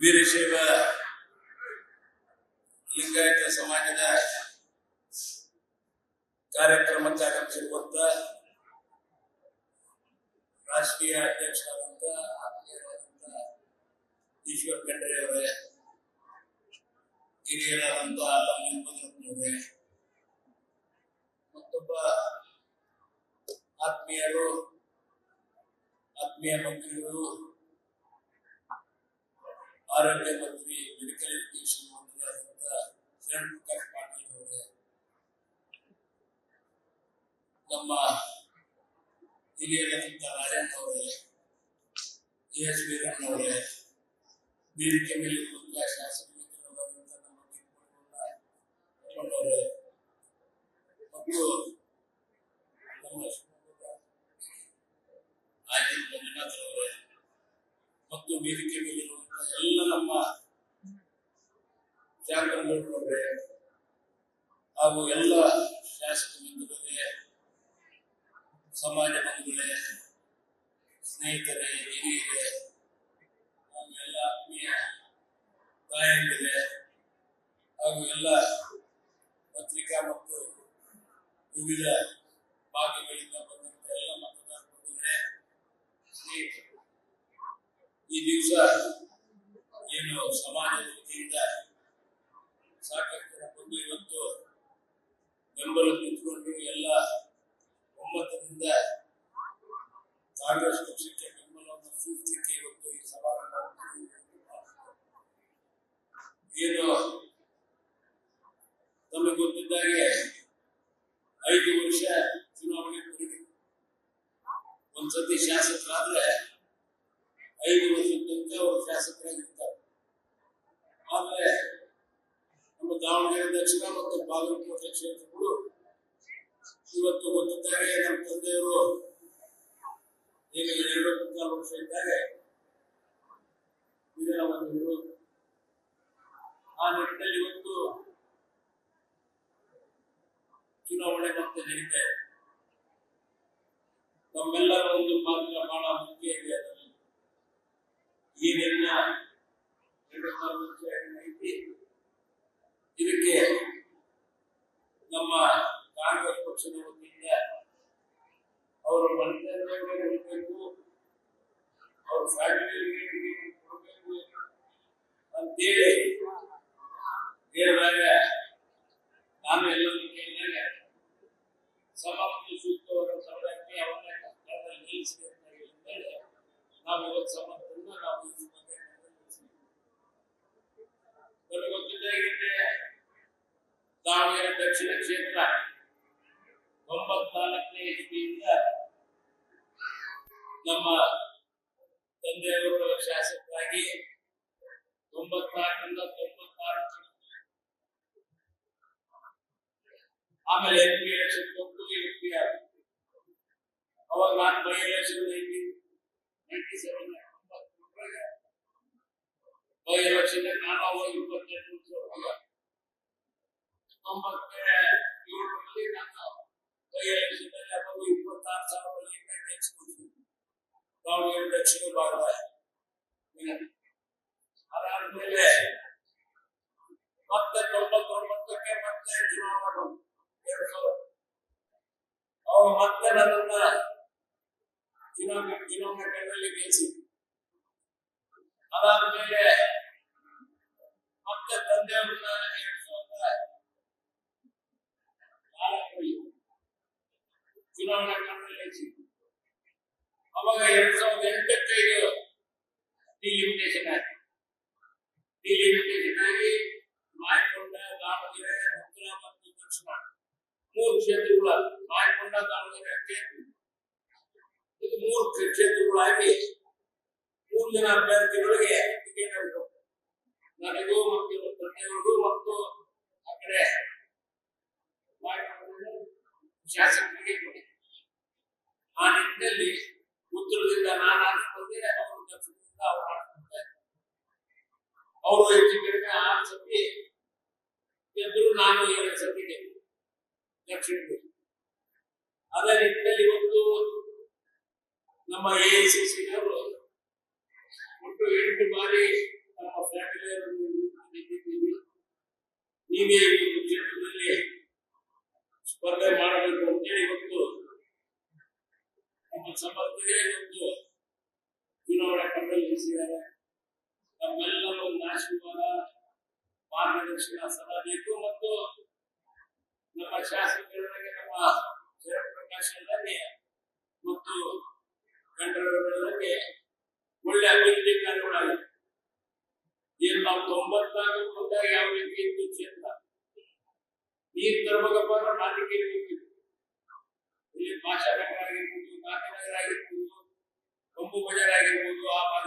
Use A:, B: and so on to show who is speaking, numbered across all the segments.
A: ವೀರಶೈವ ಲಿಂಗಾಯತ ಸಮಾಜದ ಕಾರ್ಯಕ್ರಮಕ್ಕೆ ಆಗಮಿಸಿರುವಂತ ರಾಷ್ಟ್ರೀಯ ಅಧ್ಯಕ್ಷರಾದಂತ ಆತ್ಮೀಯರಾದಂತ ಈಶ್ವರ್ ಖಂಡ್ರೆ ಅವರೇ, ಹಿರಿಯರಾದಂತ ಅವರೇ, ಮತ್ತೊಬ್ಬ ಆತ್ಮೀಯ ಮಂತ್ರಿಗಳು, ಆರೋಗ್ಯ ಮಂತ್ರಿ, ಮೆಡಿಕಲ್ ಎಜುಕೇಶನ್ ಮಂತ್ರಿಯಾದಂತ ಕಿರಣ್ ಪ್ರಕಾಶ್ ಪಾಟೀಲ್ ಅವರೇ, ನಮ್ಮ ಹಿರಿಯರಾದಂತ ರಾಜೇಂದ್ರ ಅವರೇ, ಎಸ್ ವೀರಣ್ಣ ಅವರೇ, ವೇದಿಕೆ ಮೇಲೆ ಶಾಸಕ ಮಿತ್ರರಾದಂತ ನಮ್ಮ ಅವರೇ ಮತ್ತು ನಮ್ಮ ಅವರೇ ಮತ್ತು ವೇದಿಕೆ ಮೇಲಿರುವಂತಹ ಎಲ್ಲ ನಮ್ಮ ಶಾಸಕರೇ ಹಾಗೂ ಎಲ್ಲ ಶಾಸಕ ಮಿತ್ರರೇ, ಸಮಾಜ ಬಂಧುಗಳೇ, ಸ್ನೇಹಿತರೇ, ಹಿರಿಯರೇ ಹಾಗೂ ಎಲ್ಲ ಆತ್ಮೀಯ ತಾಯಂದಿರೇ ಹಾಗೂ ಎಲ್ಲ ಪತ್ರಿಕಾ ಮತ್ತು ವಿವಿಧ ಭಾಗಗಳಿಂದ ಬಂದಂತ ಎಲ್ಲ ಮತದಾರ ಬಂಧುಗಳೇ, ಸ್ನೇಹಿತರು, ಈ ದಿವಸ ಏನು ಸಮಾಜದ ವತಿಯಿಂದ ಸಾಕಷ್ಟು ಬಂದು ಇವತ್ತು ಬೆಂಬಲ ನಿಂತುಕೊಂಡು ಎಲ್ಲ ಒಮ್ಮತದಿಂದ ಕಾಂಗ್ರೆಸ್ ಪಕ್ಷಕ್ಕೆ ಬೆಂಬಲವನ್ನು ಸೂಚಿಸಲಿಕ್ಕೆ ಇವತ್ತು ಈ ಸಮಾರಂಭ ಏನು ತಮಗೆ ಗೊತ್ತಿದ್ದಾಗೆ 5 ವರ್ಷ ಚುನಾವಣೆ ಬರಬೇಕು. ಒಂದ್ಸತಿ ಶಾಸಕರಾದ್ರೆ 5 ವರ್ಷದ ತನಕ ಅವರು ಶಾಸಕರಾಗಿರ್ತಾರೆ. ಆದ್ರೆ ನಮ್ಮ ದಾವಣಗೆರೆ ದಕ್ಷಿಣ ಮತ್ತು ಬಾಗಲಕೋಟೆ ಕ್ಷೇತ್ರಗಳು ಇವತ್ತು ಗೊತ್ತಿದ್ದಾಗೆ ನಮ್ಮ ತಂದೆಯವರು ಈಗ 2.25 ವರ್ಷ ಇದ್ದಾಗ ಬಂದಿದ್ರು. ಆ ನಿಟ್ಟಿನಲ್ಲಿ ಇವತ್ತು ಚುನಾವಣೆ ಮತ್ತೆ ನಡೀತಾ ಇದೆ. ನಮ್ಮೆಲ್ಲರ ಒಂದು ಪಾತ್ರ ಬಹಳ ಮುಖ್ಯ ಇದೆ. ಅದರಲ್ಲಿ ಏನೆಲ್ಲ 2.25 ವರ್ಷ ಐತಿ, ಇದಕ್ಕೆ ನಮ್ಮ ಕಾಂಗ್ರೆಸ್ ಪಕ್ಷದ ವತಿಯಿಂದ ಅವರು ಮಂತ್ರಿಯವರಿಗೆ ಕೊಡಬೇಕು, ಅವ್ರ ಫ್ಯಾಮಿಲಿಯವರಿಗೆ ಕೊಡಬೇಕು ಅಂತೇಳಿ ಹೇಳಿದಾಗ ನಾನು ಎಲ್ಲರೂ ಕೇಳಿದಾಗ ಸಮಾಜಕ್ಕೆ ಸೂಕ್ತವಾದ ಸಮಯಕ್ಕೆ ಅವನ್ನ ಸ್ಥಳದಲ್ಲಿ ನಿಲ್ಲಿಸಿದೆ ಅಂತ ಹೇಳಿ ನಾವು ಇವತ್ತು ಸಮರ್ಥವನ್ನು ನಾವು ಗೊತ್ತಿದ್ದಾಗಿದೆ. ದಾವಣಗೆರೆ ದಕ್ಷಿಣ ಕ್ಷೇತ್ರ 94ನೇ ಇಸ್ವಿಯಿಂದ ನಮ್ಮ ತಂದೆಯವರು ಶಾಸಕರಾಗಿ 94ರಿಂದ 96 ಆಮೇಲೆ MP ಎಲೆಕ್ಷನ್ ಬಂದು MP ಆಯ್ತು. ಅವಾಗ ನಾನು ಬೈ ಎಲೆಕ್ಷನ್ 97 ಬೈ ಎಲೆಕ್ಷನ್ ನಾನು ಅವಾಗ 28 ವರ್ಷ 97ರಲ್ಲಿ ನಾನು ಬೈ ಎಲೆಕ್ಷನ್ ಅವಾಗ 26,000 ದಾವಣಗೆರೆ ದಕ್ಷಿಣ ಭಾಗ. ಅದಾದ್ಮೇಲೆ ಮತ್ತೆ 99ಕ್ಕೆ ಮತ್ತೆ ಚುನಾವಣೆ ಬಂತು. ಅವಾಗ ಮತ್ತೆ ನನ್ನನ್ನ ಚುನಾವಣೆ ಗೆಲ್ಲಿಸಿದ್ರು. ಅದಾದ್ಮೇಲೆ ಮತ್ತೆ ತಂದೆಯವ್ರನ್ನ 2004ರಲ್ಲಿ ಚುನಾವಣಾ ಕಣದಲ್ಲಿ ಗೆಲ್ಲಿಸಿದ್ರು. ಅವಾಗ 2008ಕ್ಕೆ ಇದು ಡಿಲಿಮಿಟೇಷನ್ ಆಯ್ತು. ಡಿಲಿಮಿಟೇಷನ್ ಆಗಿ ಮಾಯಕೊಂಡ, ದಾವಣಗೆರೆ, ಉತ್ತರ ಮತ್ತು ದಕ್ಷಿಣ 3 ಕ್ಷೇತ್ರಗಳ ಮಾಯಕೊಂಡ, ದಾವಣಗೆರೆ ಇದು 3 ಕ್ಷೇತ್ರಗಳಾಗಿ 3 ಜನ ಅಭ್ಯರ್ಥಿಗಳಿಗೆ ಟಿಕೆಟ್ ಆಯಿತು. ನನಗೂ ಮತ್ತು ತಂದೆಯವ್ರಿಗೂ ಮತ್ತು ಆ ಕಡೆ ಶಾಸಕರಿಗೆ ಕೊಟ್ಟಿದ್ದೆ. ಆ ನಿಟ್ಟಿನಲ್ಲಿ ಉತ್ತರದಿಂದ ನಾನು ಆರಿಸಿಕೊಂಡೆ, ಅವರು ದಕ್ಷಿಣದಿಂದ ಅವರು ಆರಿಸಿಕೊಂಡೆ. ಅವರು ಹೆಚ್ಚು ಕಡಿಮೆ 6 ಸತಿ ಗೆದ್ದರು, ನಾನು 2 ಸತಿ ಗೆದ್ದು ದಕ್ಷಿಣದಲ್ಲಿ. ಅದೇ ನಿಟ್ಟಿನಲ್ಲಿ ಇವತ್ತು ನಮ್ಮ AICC ಒಟ್ಟು 8 ಬಾರಿ ನಮ್ಮ ಹೀಗೆ ಈ ಒಂದು ಕ್ಷೇತ್ರದಲ್ಲಿ ಸ್ಪರ್ಧೆ ಮಾಡಬೇಕು ಅಂತೇಳಿ ಇವತ್ತು ನಮ್ಮ ಸಮರ್ಥರಿಗೆ ಇವತ್ತು ಚುನಾವಣೆ ಕಣದಲ್ಲಿರಿಸಿದ್ದಾರೆ. ನಮ್ಮೆಲ್ಲರ ಒಂದು ಆಶೀರ್ವಾದ ಮಾರ್ಗದರ್ಶನ ಸದಾ ಬೇಕು ಮತ್ತು ನಮ್ಮ ಶಾಸಕರಿಗೆ ನಮ್ಮ ಜಯಪ್ರಕಾಶ್ ಅವರಿಗೆ ಮತ್ತು ಕಂಡರವರಿಗೆ ಒಳ್ಳೆ ಅಭಿವೃದ್ಧಿ ಕಾರ್ಯಗಳಾಗಿದೆ. ಏನು ನಾವು 94 ಬಂದಾಗ ಯಾವ ರೀತಿ ಇತ್ತು ಕ್ಷೇತ್ರ, ನೀರು ತರಬೇಕಪ್ಪ ಅಂದ್ರೆ ನಾಟಿಕೆ ಹೋಗ್ತಿತ್ತು. ಇಲ್ಲಿ ಭಾಷಾನಗರ ಆಗಿರ್ಬೋದು, ಗಾಂಧಿನಗರ ಆಗಿರ್ಬೋದು, ಕಂಬು ಬಜಾರ್ ಆಗಿರ್ಬೋದು, ಆ ಭಾಗ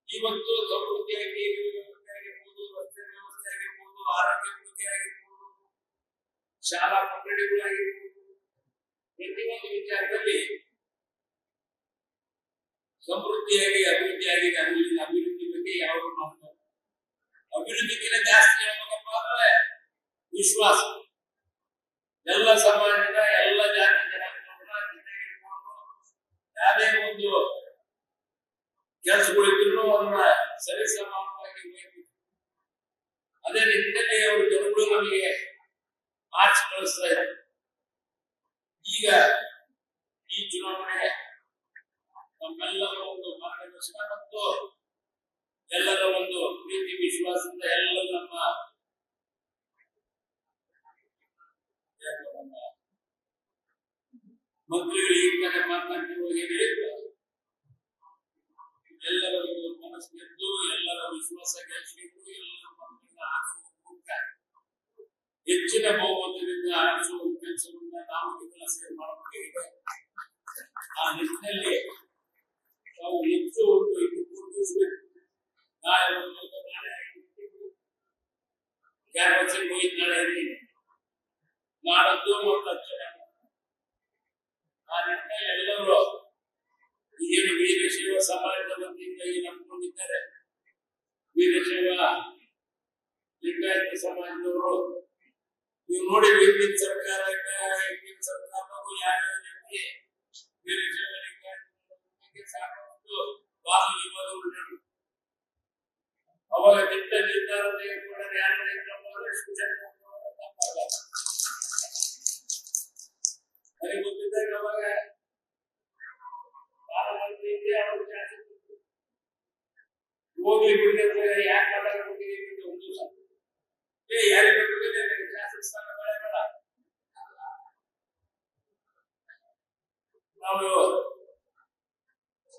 A: ಇವತ್ತು ಸಮೃದ್ಧಿಯಾಗಿ ವ್ಯವಸ್ಥೆ ಆಗಿರ್ಬೋದು, ರಸ್ತೆ ವ್ಯವಸ್ಥೆ ಆಗಿರ್ಬೋದು, ಆರೋಗ್ಯ ಅಭಿವೃದ್ಧಿ ಆಗಿರ್ಬೋದು, ಶಾಲಾ ಕೊಠಡಿಗಳಾಗಿರ್ಬೋದು, ಪ್ರತಿಯೊಂದು ವಿಚಾರದಲ್ಲಿ ಸಮೃದ್ಧಿಯಾಗಿ ಅಭಿವೃದ್ಧಿ ಆಗಿದೆ. ಅಲ್ಲಿನ ಅಭಿವೃದ್ಧಿ ಬಗ್ಗೆ ಯಾರು ಮಾಡ್ತಾರೆ, ಅಭಿವೃದ್ಧಿಗಿಂತ ಜಾಸ್ತಿ ಹೇಳ್ಬೇಕಪ್ಪ ಅಂದ್ರೆ ವಿಶ್ವಾಸ. ಎಲ್ಲ ಸಮಾಜದ ಎಲ್ಲ ಜಾತಿ ಜನಾಂಗಗಳನ್ನ ಜೊತೆಗಿಟ್ಕೊಂಡು ಯಾವುದೇ ಒಂದು ಕೆಲಸಗಳಿದ್ರು ಅದನ್ನ ಸರಿಸಮಾನವಾಗಿ ಅದೇ ನಿಟ್ಟಿನಲ್ಲಿ ಅವರು ಜನಗಳು ನಮಗೆ ಮಾರ್ಚ್ ಕಳಿಸ್ತಾ ಇದ್ದಾರೆ. ಈಗ ಈ ಚುನಾವಣೆ ನಮ್ಮೆಲ್ಲರ ಒಂದು ಮಾರ್ಗದರ್ಶನ ಮತ್ತು ಎಲ್ಲರ ಒಂದು ಪ್ರೀತಿ ವಿಶ್ವಾಸದಿಂದ ಎಲ್ಲ ನಮ್ಮ ಮಂತ್ರಿಗಳು ಈಗ ಮಾತನಾಡ್ತಿರುವಾಗ ಹೇಳಿದ್ರು, ಎಲ್ಲರ ಒಂದು ಮನಸ್ಸಿದ್ದು ಎಲ್ಲರ ವಿಶ್ವಾಸ ಗಳಿಸಿದ್ದು ಎಲ್ಲರ ಮಕ್ಕಳನ್ನ ಆರಿಸುವ ಮೂಲಕ ಹೆಚ್ಚಿನ ಬಹುಮತದಿಂದ ಆರಿಸುವ ಕೆಲಸವನ್ನ ನಾವು ಕೆಲಸ ಮಾಡಬೇಕಾಗಿದೆ. ಆ ನಿಟ್ಟಿನಲ್ಲಿ ನಾವು ಹೆಚ್ಚು ಒಂದು ಇದು ಗುರುತಿಸಬೇಕು. ನಾಳೆ ಕ್ಯಾನ್ವಸಿಂಗ್ ಮುಗಿದ ನಾಳೆ ನಾಡದ್ದು ಮತ್ತು ಆ ನಿಟ್ಟಿನಲ್ಲಿ ಎಲ್ಲರೂ ಏನು ವೀರಶೈವ ಸಮಾಜದ ವತಿಯಿಂದ ನಂಬಿಕೊಂಡಿದ್ದಾರೆ, ವೀರಶೈವ ಲಿಂಗಾಯತ ಸಮಾಜದವರು ನೀವು ನೋಡಿ ಹಿಂದಿನ ಸರ್ಕಾರ ಹಿಂದಿನ ಸರ್ಕಾರದವರು ಯಾರ್ಯಾವ ರೀತಿ ವೀರಶೈವ ಲಿಂಗಾಯತ ಸಾಕಷ್ಟು ವಾದವಿವಾದಗಳು ಅವಾಗ ದಿಟ್ಟ ನಿರ್ಧಾರ ತೆಗೆದುಕೊಂಡರೆ ಯಾರು ನನಗೆ ಗೊತ್ತಿದ್ದಾಗ ಅವಾಗ ಹೋಗ್ಲಿ ಬಿಡ್ತಾರೆ ಯಾಕೆ ಮಾತಾಡ್ಬಿಟ್ಟಿದೆ ಒಂದು ದಿವಸ ಯಾರಿಗೆ ಶಾಸಕ ಸ್ಥಾನ ಬೇಡ, ನಾವು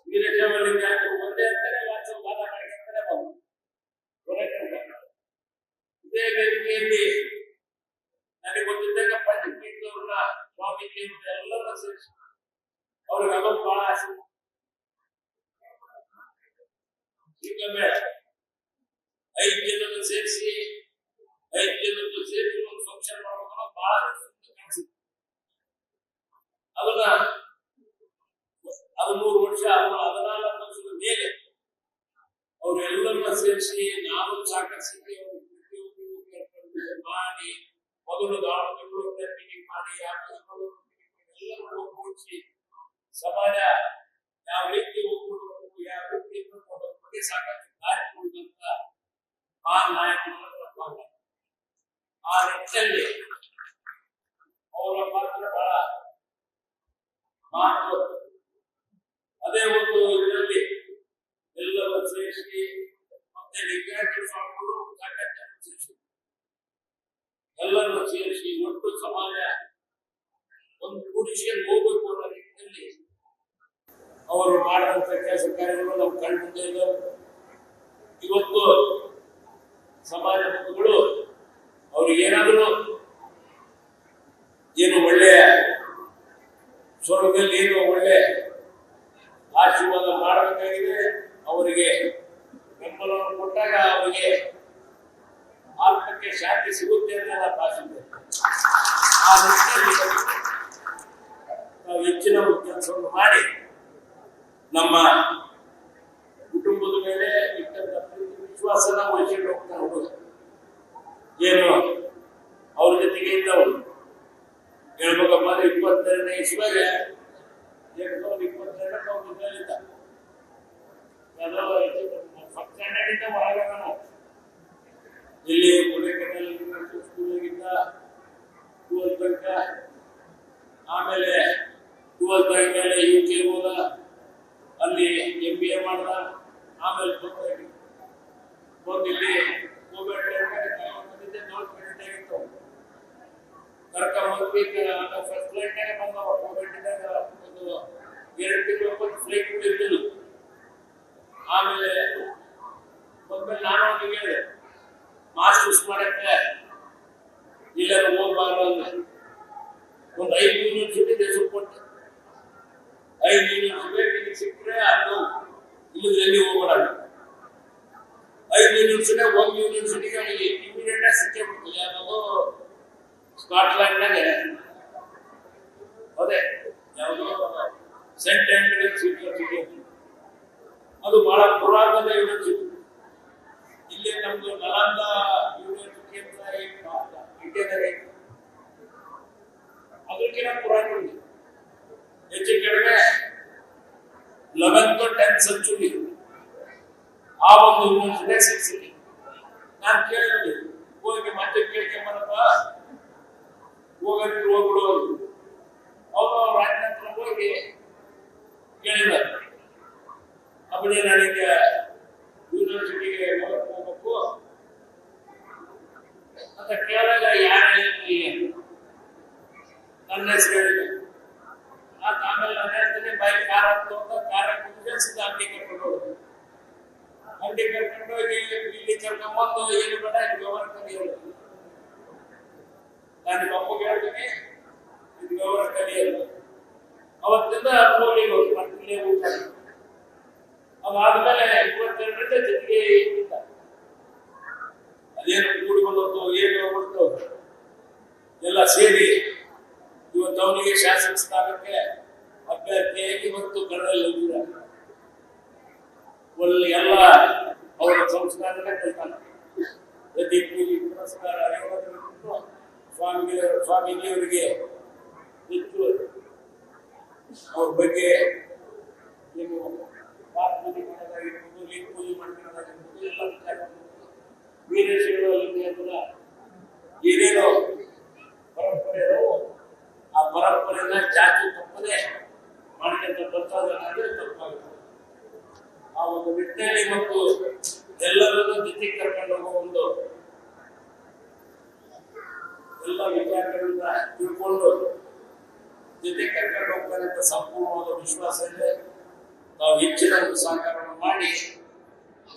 A: ವೀರಶೈವ ಲಿಂಗಾಯತರು ಒಂದೇ ಅಂತಾನೆ ವಾದ ಮಾಡ್ಕೊಂತಾನೆ ಬಂದು ಇದೇ ವೇದಿಕೆಯಲ್ಲಿ ನನಗೆ ಗೊತ್ತಿದ್ದಾಗ ಪಂಚಮೀರ್ನವ್ರನ್ನ ಸ್ವಾಮೀಜಿಯವ್ರನ್ನ ಎಲ್ಲರನ್ನ ಸೇರಿಸಿ ಅವ್ರಿಗೆ ಅದೊಂದು ಬಹಳ ಆಸೆ. ಈಗ ಬೇಡ 5 ಜನರನ್ನು ಸೇರಿಸಿ ಒಂದು ಫಂಕ್ಷನ್ ಮಾಡಬೇಕು ಬಹಳ ಕಾಣಿಸಿತ್ತು. ಅದನ್ನ 13 ವರ್ಷ 14 ವರ್ಷದ ಮೇಲೆ ಅವರೆಲ್ಲರನ್ನ ಸೇರಿಸಿ ನಾನು ಸಾಕಷ್ಟು ಮಾಡಿ ಮೊದಲು ಮೀಟಿಂಗ್ ಮಾಡಿ ಎಲ್ಲರೂ ಕೂಡಿಸಿ ಸಮಾಜ ಯಾವ ರೀತಿ ಒಗ್ಗೂಡಬೇಕು, ಯಾವ ರೀತಿ ಬಗ್ಗೆ ಸಾಕಷ್ಟು ಕಾರ್ಯಕ್ರಮದಂತ ಆ ನಾಯಕರು ಆ ನಿಟ್ಟಿನಲ್ಲಿ ಅವರ ಪಾತ್ರ ಬಹಳ ಮಹತ್ವ. ಅದೇ ಒಂದು ಇದರಲ್ಲಿ ಎಲ್ಲರೂ ಸೇರಿಸಿ ಮತ್ತೆ ಲಿಂಗಾಯತ ಸ್ವಾಮಿಗಳು ಸೇರಿಸಿ ಎಲ್ಲರನ್ನು ಸೇರಿಸಿ ಒಟ್ಟು ಸಮಾಜ ಒಂದು ಕೂಡಿಸಿಕೊಂಡು ಹೋಗಬೇಕು ಅನ್ನೋ ನಿಟ್ಟಿನಲ್ಲಿ ಅವರು ಮಾಡಿದಂತ ಕೆಲಸ ಕಾರ್ಯಗಳು ನಮ್ಮ ಕಣ್ಣು ಮುಂದೆ ಇದ್ದಾವೆ. ಇವತ್ತು ಸಮಾಜ ಬಂಧುಗಳು ಅವ್ರಿಗೆ ಏನಾದರೂ ಏನು ಒಳ್ಳೆಯ ಸ್ವರ್ಗದಲ್ಲಿ ಏನು ಒಳ್ಳೆ ಆಶೀರ್ವಾದ ಮಾಡಬೇಕಾಗಿದೆ, ಅವರಿಗೆ ಬೆಂಬಲವನ್ನು ಕೊಟ್ಟಾಗ ಅವರಿಗೆ ಆತ್ಮಕ್ಕೆ ಶಾಂತಿ ಸಿಗುತ್ತೆ ಅಂತ ನಾನು ಭಾಷಿಸಿದೆ. ಆ ನಿಟ್ಟಿನಲ್ಲಿ ನಾವು ಹೆಚ್ಚಿನ ಕೆಲಸವನ್ನು ಮಾಡಿ ನಮ್ಮ ಕುಟುಂಬದ ಮೇಲೆ ಇಟ್ಟಂತ ವಿಶ್ವಾಸನ ಉಳಿಸಿಕೊಂಡು ಹೋಗ್ತಾ ಹೋಗೋದು. ಏನು ಅವ್ರ ಜೊತೆಗೆ ಇದ್ದವರು ಹೇಳ್ಬೇಕಪ್ಪ ಅಂದ್ರೆ 22ನೇ ಇಸ್ವಿಗೆ 2022 ಅವ್ರ ಜೊತೆಲಿದ್ದ ಫಸ್ಟ್ ಸ್ಟ್ಯಾಂಡರ್ಡ್ ಇಂದ ಹೊರಗೆ ಇಲ್ಲಿ ಕೊಡೆಕೆರೆಲ್ ಇಂಟರ್ನ್ಯಾಷನಲ್ ಸ್ಕೂಲಿಗಿಂದ 12 ತನಕ, ಆಮೇಲೆ 12 ಆದ್ಮೇಲೆ UK ಹೋದ, ಅಲ್ಲಿ MBA ಮಾಡ್ದ, ಆಮೇಲೆ ಬಂದು ಇಲ್ಲಿ ಕೋವಿಡ್ ಬಂದಿದ್ದೆ, ನೋಡ್ಕೊಂಡಿದ್ದಾಗಿತ್ತು ಕರ್ಕೊಂಡ್ಬಂದ್ವಿ. ಫಸ್ಟ್ ಫ್ಲೈಟ್ನಾಗೆ ಬಂದವ. ಕೋವಿಡ್ನಾಗ ಒಂದು 2 ತಿಂಗಳು ಫ್ಲೈಟ್ ಇರ್ತಿಲ್ಲ. ಆಮೇಲೆ ಬಂದ್ಮೇಲೆ ನಾನು ಅವ್ನಿಗೆ ಹೇಳಿದೆ, ಮಾಸ್ಟರ್ಸ್ ಮಾಡಕ್ಕೆ ಇಲ್ಲೆಲ್ಲ ಹೋಗ್ಬಾರ್ದು ಅಂದ್ರೆ ಒಂದು 5 ಯೂನಿವರ್ಸಿಟಿ ಹೆಸರು ಕೊಟ್ಟೆ. 5 ಯೂನಿವರ್ಸಿಟಿ ಸಿಕ್ಕರೆ ಅದು ಇಲ್ಲದ್ರಲ್ಲಿ ಹೋಗೋಣ. 5 ಯೂನಿವರ್ಸಿಟಿ, ಒಂದು ಯೂನಿವರ್ಸಿಟಿಗೆ ಅವನಿಗೆ ಇಮಿಡಿಯೇಟ್ ಆಗಿ ಸಿಕ್ಕೇ ಬಿಡ್ತು. ಯಾವುದು ಸ್ಕಾಟ್ಲ್ಯಾಂಡ್ನಾಗ ಅದೇ ಯಾವುದೋ ಸೆಂಟ್ ಆಂಡ್ರ್ಯೂಸ್ ಯೂನಿವರ್ಸಿಟಿ, ಅದು ಬಹಳ ಪುರಾತನ ಯೂನಿವರ್ಸಿಟಿ. ಇಲ್ಲಿ ನಮ್ದು ನಲಂದ ಯೂನಿವರ್ಸಿಟಿ ಅಂತ ಇಂಡಿಯಾದಾಗ ಅದಕ್ಕಿಂತ ಪುರಾತನ, ಹೆಚ್ಚು ಕಡಿಮೆ 11th or 10th ಸೆಂಚುರಿ ಆ ಒಂದು ಯೂನಿವರ್ಸಿಟಿ ಸಿಕ್ಸಿಟಿ. ನಾನು ಕೇಳಿದ್ವಿ, ಹೋಗಿ ಮತ್ತೆ ಕೇಳ್ಕೊಂಬರಪ್ಪ, ಹೋಗಿಬಿಡು ಅವರು ರಾಜನಂತರ ಹೋಗಿ ಕೇಳಿದ, ಅಪ್ಪನೇ ನನಗೆ ಯೂನಿವರ್ಸಿಟಿಗೆ ಹೋಗ್ಬೇಕು ಅಂತ ಕೇಳಿದಾಗ ಯಾರು ಹೇಳಿದ್ರಿ ನನ್ನ ಹೆಸರು ಹೇಳಿದೆ. ಆಮೇಲೆ ನಾನು ಹೇಳ್ತೀನಿ, ಬೈಕ್ ಕಾರ್ ಹಾಕೊಂಡು ಕಾರ್ ಹಾಕಿದ್ರೆ ಸಿದ್ಧ ಅಂಗಡಿ ಕರ್ಕೊಂಡು ಹೋಗಿ, ಅಂಗಡಿ ಕರ್ಕೊಂಡು ಹೋಗಿ ಇಲ್ಲಿ ಕರ್ಕೊಂಬಂದು ಏನು ಬೇಡ ಇದು ವ್ಯವಹಾರ ಕಲಿಯೋದು. ನಾನು ಅಪ್ಪಗೆ ಹೇಳ್ತೀನಿ, ಇದು ವ್ಯವಹಾರ ಕಲಿಯೋದು. ಅವತ್ತಿಂದ ಹೋಗಿ ಮತ್ತೆ ಊಟ. ಅದಾದ್ಮೇಲೆ 22ರಿಂದ ಜೊತೆಗೆ ಇದ್ದ. ಅದೇನು ಕೂಡಿ ಬಂದದ್ದು ಏನು ಬಂತು ಎಲ್ಲ ಸೇರಿ ಇವತ್ತು ಅವನಿಗೆ ಶಾಸಕ ಸ್ಥಾನಕ್ಕೆ ಅಭ್ಯರ್ಥಿಯಾಗಿ ಮತ್ತು ಕನ್ನಡದಲ್ಲಿ ಹೋಗಿದ್ದಾರೆ. ಒಳ್ಳೆ ಎಲ್ಲ ಅವರ ಸಂಸ್ಕಾರನೇ ಕಲ್ತಾನೆ. ಪ್ರತಿ ಪೂಜೆ ಪುರಸ್ಕಾರ ಸ್ವಾಮೀಜಿಯವರಿಗೆ ಹೆಚ್ಚು ಅವ್ರ ಬಗ್ಗೆ ಏನು ಪೂಜೆ ಮಾಡೋದಾಗಿರ್ಬೋದು, ಲಿಂಗ ಪೂಜೆ ಮಾಡ್ಕೊಳ್ಳೋದಾಗಿರ್ಬೋದು, ಎಲ್ಲ ವಿಚಾರ ವೀರೇಶ್ವರಲ್ಲಿ ಅದನ್ನ ಏನೇನೋ ಪರಂಪರೆ ಆ ಪರಂಪರೆನ ಜಾತಿ ತಪ್ಪದೆ ಮಾಡ್ಕೊಂತ ಬರ್ತದೆ ತಪ್ಪಾಗುತ್ತೆ. ಆ ಒಂದು ನಿಟ್ಟಿನಲ್ಲಿ ಮತ್ತು ಎಲ್ಲರನ್ನು ಜೊತೆ ಕರ್ಕೊಂಡು ಹೋಗೋ ಒಂದು ಎಲ್ಲ ವಿಚಾರಗಳನ್ನ ತಿಳ್ಕೊಂಡು ಜೊತೆ ಕರ್ಕೊಂಡು ಹೋಗ್ತಾರೆ ಅಂತ ಸಂಪೂರ್ಣವಾದ ವಿಶ್ವಾಸ ಇದೆ. ನಾವು ಹೆಚ್ಚಿನ ಒಂದು ಸಹಕಾರವನ್ನು ಮಾಡಿ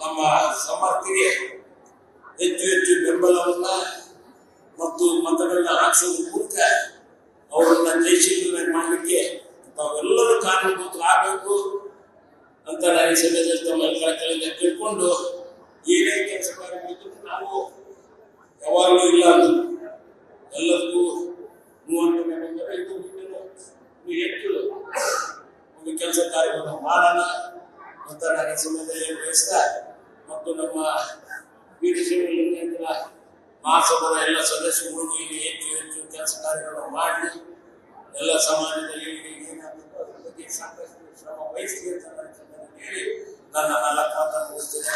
A: ನಮ್ಮ ಸಮರ್ಥಿಗೆ ಹೆಚ್ಚು ಹೆಚ್ಚು ಬೆಂಬಲವನ್ನ ಮತ್ತು ಮತಗಳನ್ನ ಹಾಕಿಸೋದ್ರ ಮೂಲಕ ಅವರನ್ನ ಜಯಶೀಲನೆ ಮಾಡಲಿಕ್ಕೆ ತಾವೆಲ್ಲರೂ ಕಾರಣಭೂತರಾಗಬೇಕು ಅಂತ ನಾನು ಈ ಸಮಯದಲ್ಲಿ ತಮ್ಮ ಕಳಕಳಿಂದ ತಿಳ್ಕೊಂಡು, ಏನೇ ಕೆಲಸ ಕಾರ್ಯಗಳಿದ್ರು ನಾವು ಯಾವಾಗಲೂ ಇಲ್ಲ ಎಲ್ಲದಕ್ಕೂ ಮೂವಂತನೇ ಇದು ಹೆಚ್ಚು ಒಂದು ಕೆಲಸ ಕಾರ್ಯಗಳನ್ನು ಮಾಡೋಣ ಅಂತ ನಾನು ಈ ಸಮಯದಲ್ಲಿ ಬಯಸ್ತಾ, ಮತ್ತು ನಮ್ಮ ವೀರಶೈವ ಮಹಾಸಭಾದ ಎಲ್ಲ ಸದಸ್ಯರು ಇಲ್ಲಿ ಹೆಚ್ಚು ಹೆಚ್ಚು ಕೆಲಸ ಕಾರ್ಯಗಳನ್ನು ಮಾಡಿ ಎಲ್ಲ ಸಮಾಜದಲ್ಲಿ ಏನಾಗಬೇಕು ಅದ್ರ ಬಗ್ಗೆ ಸಾಕಷ್ಟು ಶ್ರಮ ವಹಿಸಲಿ ಅಂತ ಹೇಳಿ ನನ್ನ 4 ಮಾತನ್ನು ಮುಗಿಸ್ತೇನೆ.